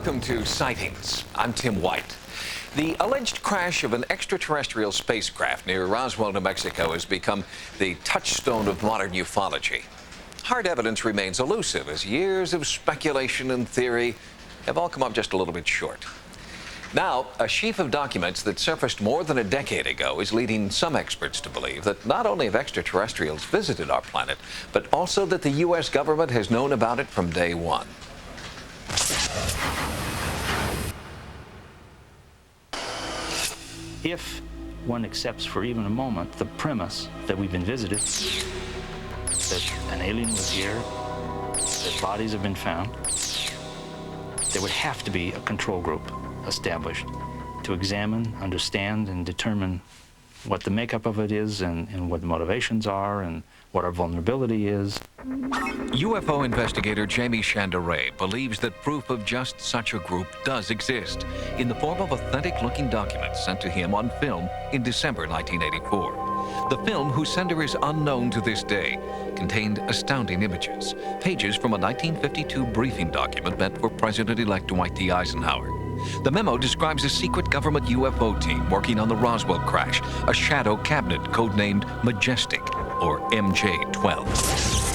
Welcome to Sightings. I'm Tim White. The alleged crash of an extraterrestrial spacecraft near Roswell, New Mexico has become the touchstone of modern ufology. Hard evidence remains elusive as years of speculation and theory have all come up just a little bit short. Now, a sheaf of documents that surfaced more than a decade ago is leading some experts to believe that not only have extraterrestrials visited our planet, but also that the U.S. government has known about it from day one. If one accepts for even a moment the premise that we've been visited, that an alien was here, that bodies have been found, there would have to be a control group established to examine, understand, and determine what the makeup of it is and what the motivations are and what our vulnerability is. UFO investigator Jamie Shandaray believes that proof of just such a group does exist in the form of authentic-looking documents sent to him on film in December 1984. The film, whose sender is unknown to this day, contained astounding images, pages from a 1952 briefing document meant for President-elect Dwight D. Eisenhower. The memo describes a secret government UFO team working on the Roswell crash, a shadow cabinet codenamed Majestic, or MJ-12.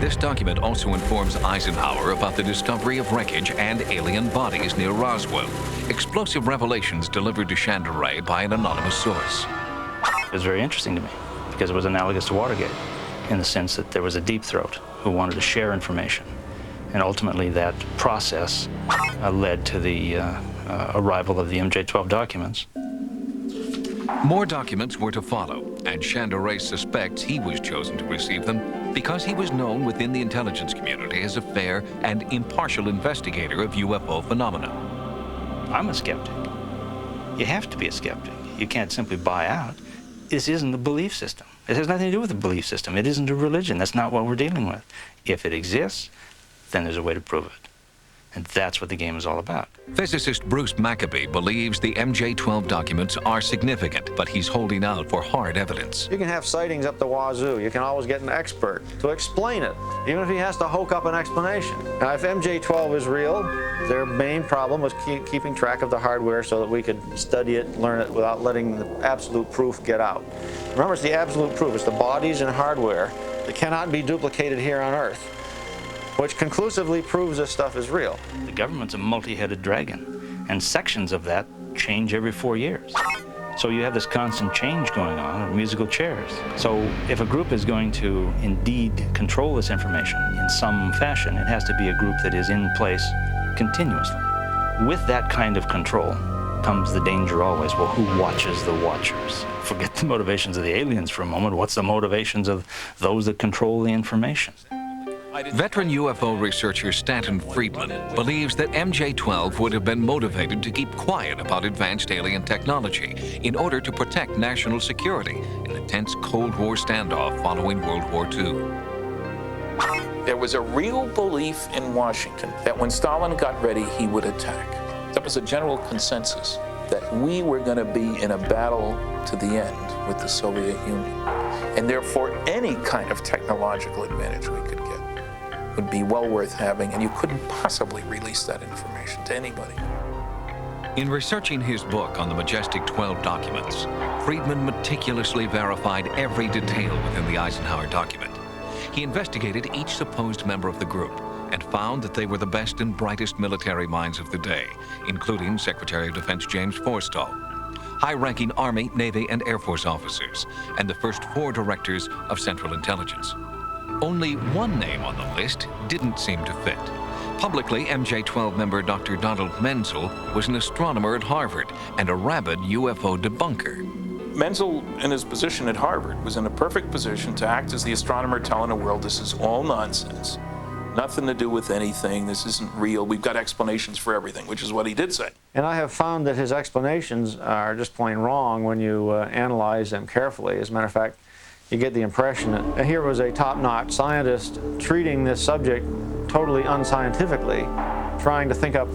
This document also informs Eisenhower about the discovery of wreckage and alien bodies near Roswell, explosive revelations delivered to Shandaray by an anonymous source. It was very interesting to me because it was analogous to Watergate in the sense that there was a deep throat who wanted to share information. And ultimately that process led to the arrival of the MJ-12 documents. More documents were to follow, and Shandaray suspects he was chosen to receive them because he was known within the intelligence community as a fair and impartial investigator of UFO phenomena. I'm a skeptic. You have to be a skeptic. You can't simply buy out. This isn't a belief system. It has nothing to do with a belief system. It isn't a religion. That's not what we're dealing with. If it exists, then there's a way to prove it. And that's what the game is all about. Physicist Bruce Maccabee believes the MJ-12 documents are significant, but he's holding out for hard evidence. You can have sightings up the wazoo. You can always get an expert to explain it, even if he has to hoke up an explanation. Now, if MJ-12 is real, their main problem was keeping track of the hardware so that we could study it, learn it, without letting the absolute proof get out. Remember, it's the absolute proof. It's the bodies and hardware that cannot be duplicated here on Earth, which conclusively proves this stuff is real. The government's a multi-headed dragon, and sections of that change every 4 years. So you have this constant change going on of musical chairs. So if a group is going to indeed control this information in some fashion, it has to be a group that is in place continuously. With that kind of control comes the danger always. Well, who watches the watchers? Forget the motivations of the aliens for a moment. What's the motivations of those that control the information? Veteran UFO researcher Stanton Friedman believes that MJ-12 would have been motivated to keep quiet about advanced alien technology in order to protect national security in the tense Cold War standoff following World War II. There was a real belief in Washington that when Stalin got ready, he would attack. That was a general consensus that we were going to be in a battle to the end with the Soviet Union. And therefore, any kind of technological advantage we could get would be well worth having, and you couldn't possibly release that information to anybody. In researching his book on the Majestic 12 documents, Friedman meticulously verified every detail within the Eisenhower document. He investigated each supposed member of the group and found that they were the best and brightest military minds of the day, including Secretary of Defense James Forstall, high-ranking Army, Navy, and Air Force officers, and the first 4 directors of Central Intelligence. Only one name on the list didn't seem to fit. Publicly, MJ-12 member Dr. Donald Menzel was an astronomer at Harvard and a rabid UFO debunker. Menzel, in his position at Harvard, was in a perfect position to act as the astronomer telling the world this is all nonsense. Nothing to do with anything. This isn't real. We've got explanations for everything, which is what he did say. And I have found that his explanations are just plain wrong when you analyze them carefully. As a matter of fact, you get the impression that here was a top-notch scientist treating this subject totally unscientifically, trying to think up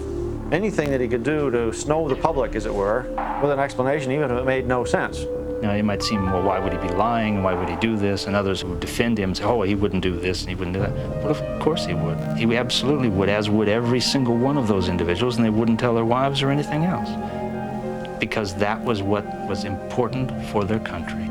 anything that he could do to snow the public, as it were, with an explanation, even if it made no sense. Now, you might seem, well, why would he he be lying? Why would he do this? And others would defend him and say, oh, he wouldn't do this and he wouldn't do that. Well, of course he would. He absolutely would, as would every single one of those individuals, and they wouldn't tell their wives or anything else, because that was what was important for their country.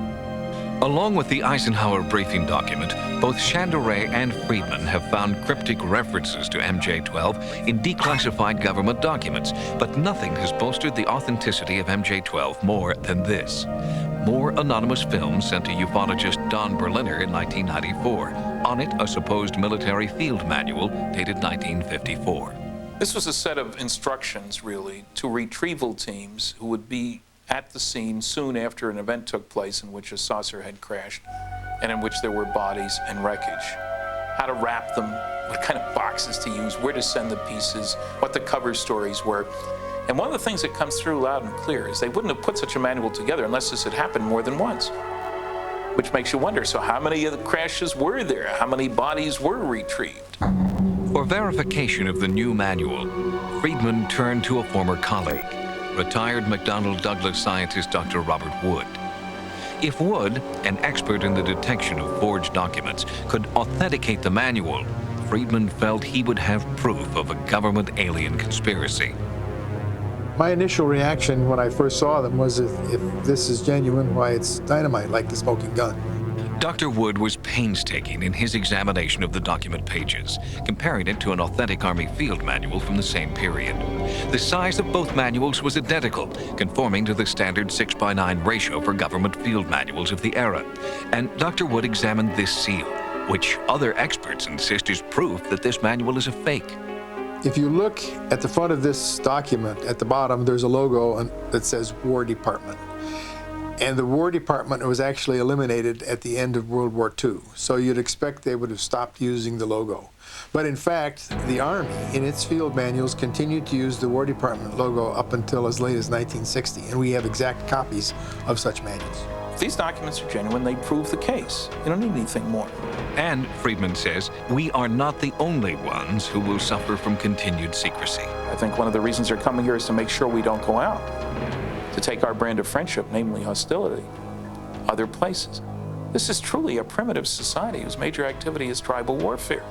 Along with the Eisenhower briefing document, both Chandray and Friedman have found cryptic references to MJ-12 in declassified government documents, but nothing has bolstered the authenticity of MJ-12 more than this. More anonymous films sent to ufologist Don Berliner in 1994. On it, a supposed military field manual dated 1954. This was a set of instructions, really, to retrieval teams who would be at the scene soon after an event took place in which a saucer had crashed and in which there were bodies and wreckage. How to wrap them, what kind of boxes to use, where to send the pieces, what the cover stories were. And one of the things that comes through loud and clear is they wouldn't have put such a manual together unless this had happened more than once. Which makes you wonder, so how many of the crashes were there? How many bodies were retrieved? For verification of the new manual, Friedman turned to a former colleague, retired McDonnell Douglas scientist Dr. Robert Wood. If Wood, an expert in the detection of forged documents, could authenticate the manual, Friedman felt he would have proof of a government alien conspiracy. My initial reaction when I first saw them was, if this is genuine, why, it's dynamite, like the smoking gun. Dr. Wood was painstaking in his examination of the document pages, comparing it to an authentic Army field manual from the same period. The size of both manuals was identical, conforming to the standard 6:9 ratio for government field manuals of the era. And Dr. Wood examined this seal, which other experts insist is proof that this manual is a fake. If you look at the front of this document, at the bottom, there's a logo that says War Department. And the War Department was actually eliminated at the end of World War II. So you'd expect they would have stopped using the logo. But in fact, the Army, in its field manuals, continued to use the War Department logo up until as late as 1960. And we have exact copies of such manuals. If these documents are genuine, they prove the case. You don't need anything more. And, Friedman says, we are not the only ones who will suffer from continued secrecy. I think one of the reasons they're coming here is to make sure we don't go out, to take our brand of friendship, namely hostility, other places. This is truly a primitive society whose major activity is tribal warfare.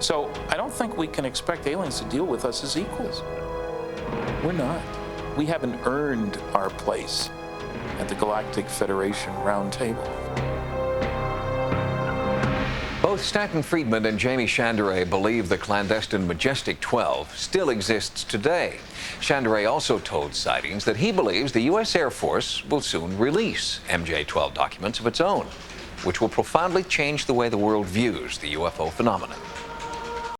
So I don't think we can expect aliens to deal with us as equals. We're not. We haven't earned our place at the Galactic Federation Round Table. Both Stanton Friedman and Jamie Chandray believe the clandestine Majestic 12 still exists today. Chandray also told Sightings that he believes the U.S. Air Force will soon release MJ-12 documents of its own, which will profoundly change the way the world views the UFO phenomenon.